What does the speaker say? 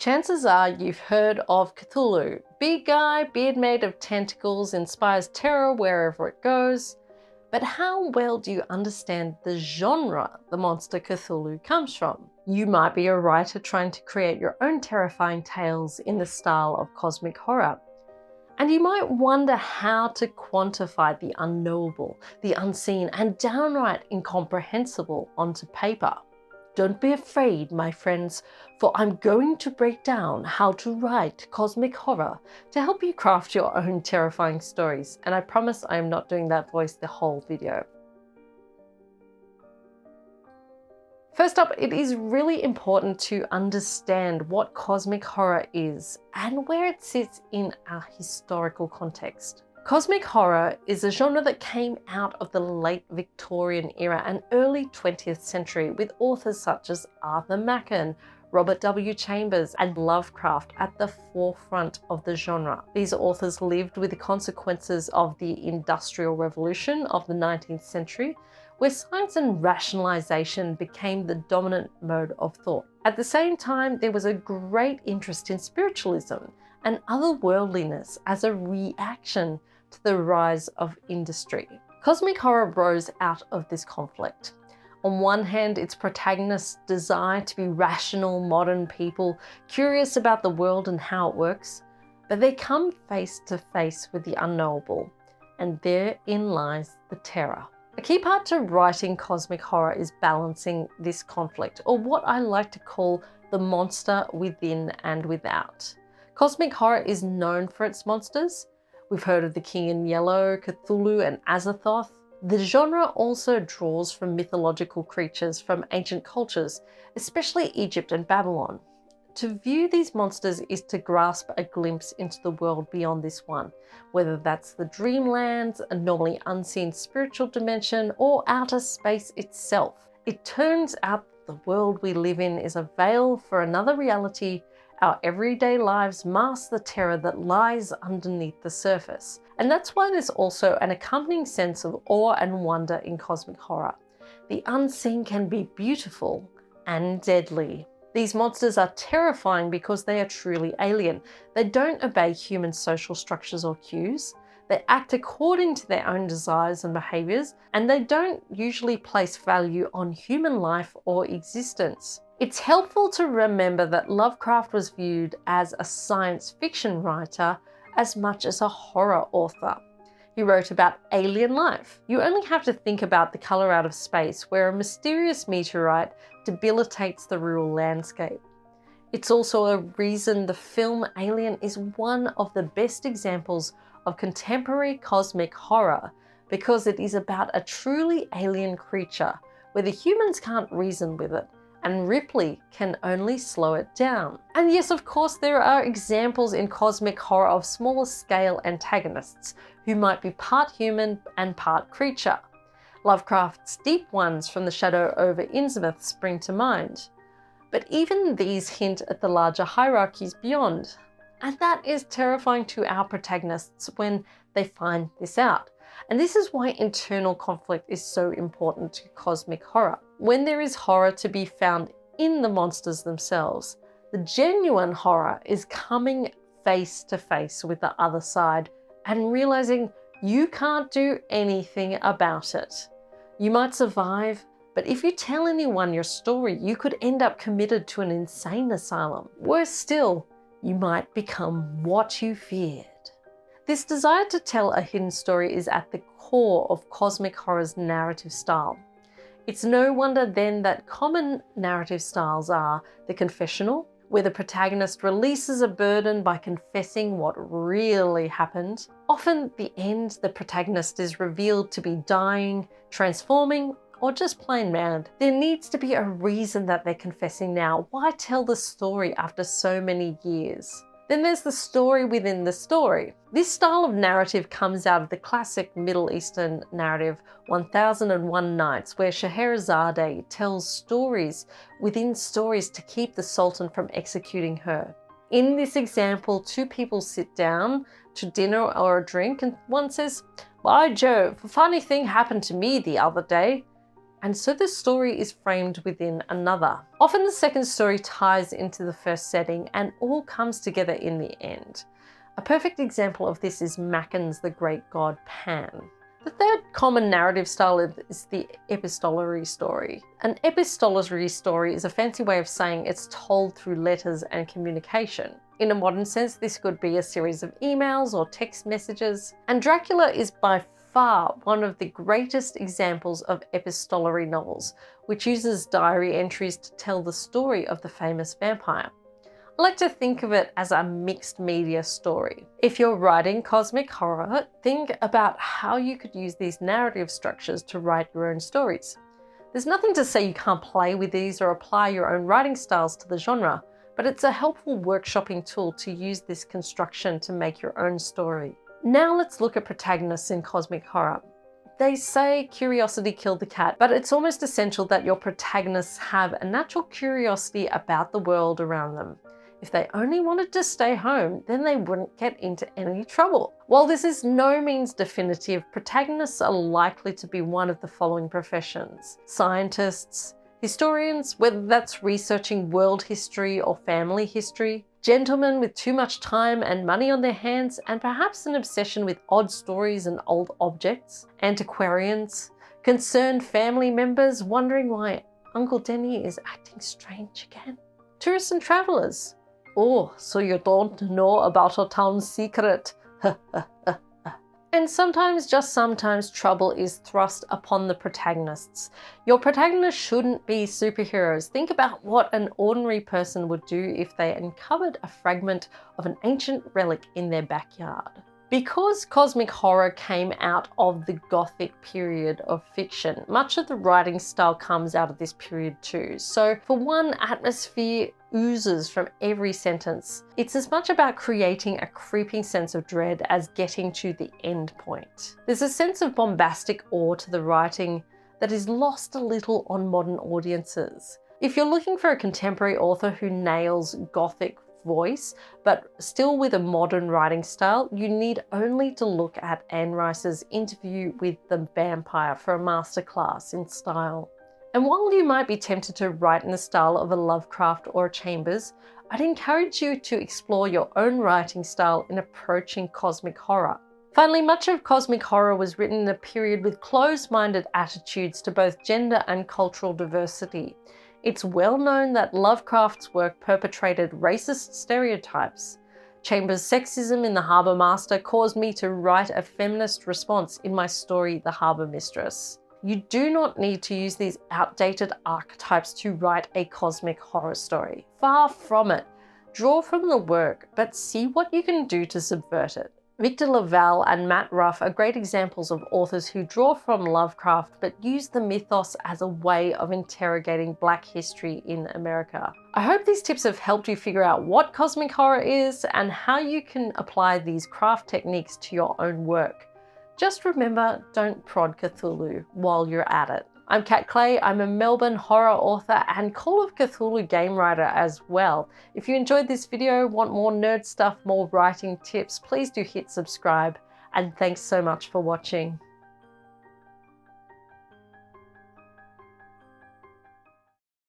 Chances are you've heard of Cthulhu. Big guy, beard made of tentacles, inspires terror wherever it goes. But how well do you understand the genre the monster Cthulhu comes from? You might be a writer trying to create your own terrifying tales in the style of cosmic horror. And you might wonder how to quantify the unknowable, the unseen, and downright incomprehensible onto paper. Don't be afraid, my friends, for I'm going to break down how to write cosmic horror to help you craft your own terrifying stories. And I promise I am not doing that voice the whole video. First up, it is really important to understand what cosmic horror is and where it sits in a historical context. Cosmic horror is a genre that came out of the late Victorian era and early 20th century with authors such as Arthur Machen, Robert W. Chambers, and Lovecraft at the forefront of the genre. These authors lived with the consequences of the Industrial Revolution of the 19th century, where science and rationalization became the dominant mode of thought. At the same time, there was a great interest in spiritualism and otherworldliness as a reaction to the rise of industry. Cosmic horror rose out of this conflict. On one hand, its protagonists desire to be rational, modern people, curious about the world and how it works, but they come face to face with the unknowable, and therein lies the terror. A key part to writing cosmic horror is balancing this conflict, or what I like to call the monster within and without. Cosmic horror is known for its monsters. We've heard of the King in Yellow, Cthulhu, and Azathoth. The genre also draws from mythological creatures from ancient cultures, especially Egypt and Babylon. To view these monsters is to grasp a glimpse into the world beyond this one, whether that's the dreamlands, a normally unseen spiritual dimension, or outer space itself. It turns out the world we live in is a veil for another reality. Our everyday lives mask the terror that lies underneath the surface. And that's why there's also an accompanying sense of awe and wonder in cosmic horror. The unseen can be beautiful and deadly. These monsters are terrifying because they are truly alien. They don't obey human social structures or cues. They act according to their own desires and behaviors, and they don't usually place value on human life or existence. It's helpful to remember that Lovecraft was viewed as a science fiction writer as much as a horror author. He wrote about alien life. You only have to think about The Color Out of Space, where a mysterious meteorite debilitates the rural landscape. It's also a reason the film Alien is one of the best examples of contemporary cosmic horror, because it is about a truly alien creature where the humans can't reason with it, and Ripley can only slow it down. And yes, of course, there are examples in cosmic horror of smaller scale antagonists who might be part human and part creature. Lovecraft's deep ones from The Shadow over Innsmouth spring to mind. But even these hint at the larger hierarchies beyond. And that is terrifying to our protagonists when they find this out. And this is why internal conflict is so important to cosmic horror. When there is horror to be found in the monsters themselves, the genuine horror is coming face to face with the other side and realizing you can't do anything about it. You might survive, but if you tell anyone your story, you could end up committed to an insane asylum. Worse still, you might become what you feared. This desire to tell a hidden story is at the core of cosmic horror's narrative style. It's no wonder then that common narrative styles are the confessional, where the protagonist releases a burden by confessing what really happened. Often at the end, the protagonist is revealed to be dying, transforming, or just plain mad. There needs to be a reason that they're confessing now. Why tell the story after so many years? Then there's the story within the story. This style of narrative comes out of the classic Middle Eastern narrative 1001 Nights, where Scheherazade tells stories within stories to keep the Sultan from executing her. In this example, two people sit down to dinner or a drink and one says, "By Jove, a funny thing happened to me the other day." and so the story is framed within another. Often the second story ties into the first setting and all comes together in the end. A perfect example of this is Macon's The Great God Pan. The third common narrative style is the epistolary story. An epistolary story is a fancy way of saying it's told through letters and communication. In a modern sense, this could be a series of emails or text messages. And Dracula is by far one of the greatest examples of epistolary novels, which uses diary entries to tell the story of the famous vampire. I like to think of it as a mixed media story. If you're writing cosmic horror, think about how you could use these narrative structures to write your own stories. There's nothing to say you can't play with these or apply your own writing styles to the genre, but it's a helpful workshopping tool to use this construction to make your own story. Now let's look at protagonists in cosmic horror. They say curiosity killed the cat, but it's almost essential that your protagonists have a natural curiosity about the world around them. If they only wanted to stay home, then they wouldn't get into any trouble. While this is no means definitive, protagonists are likely to be one of the following professions: scientists, historians, whether that's researching world history or family history, gentlemen with too much time and money on their hands and perhaps an obsession with odd stories and old objects, antiquarians, concerned family members wondering why Uncle Denny is acting strange again, tourists and travellers. Oh, so you don't know about a town secret. And sometimes, just sometimes, trouble is thrust upon the protagonists. Your protagonists shouldn't be superheroes. Think about what an ordinary person would do if they uncovered a fragment of an ancient relic in their backyard. Because cosmic horror came out of the Gothic period of fiction, much of the writing style comes out of this period too. So for one, atmosphere oozes from every sentence. It's as much about creating a creeping sense of dread as getting to the end point. There's a sense of bombastic awe to the writing that is lost a little on modern audiences. If you're looking for a contemporary author who nails Gothic voice, but still with a modern writing style, you need only to look at Anne Rice's interview with the vampire for a masterclass in style. And while you might be tempted to write in the style of a Lovecraft or a Chambers, I'd encourage you to explore your own writing style in approaching cosmic horror. Finally, much of cosmic horror was written in a period with closed-minded attitudes to both gender and cultural diversity. It's well known that Lovecraft's work perpetrated racist stereotypes. Chambers' sexism in The Harbour Master caused me to write a feminist response in my story, The Harbour Mistress. You do not need to use these outdated archetypes to write a cosmic horror story. Far from it. Draw from the work, but see what you can do to subvert it. Victor LaValle and Matt Ruff are great examples of authors who draw from Lovecraft but use the mythos as a way of interrogating Black history in America. I hope these tips have helped you figure out what cosmic horror is and how you can apply these craft techniques to your own work. Just remember, don't prod Cthulhu while you're at it. I'm Kat Clay, I'm a Melbourne horror author and Call of Cthulhu game writer as well. If you enjoyed this video, want more nerd stuff, more writing tips, please do hit subscribe, and thanks so much for watching.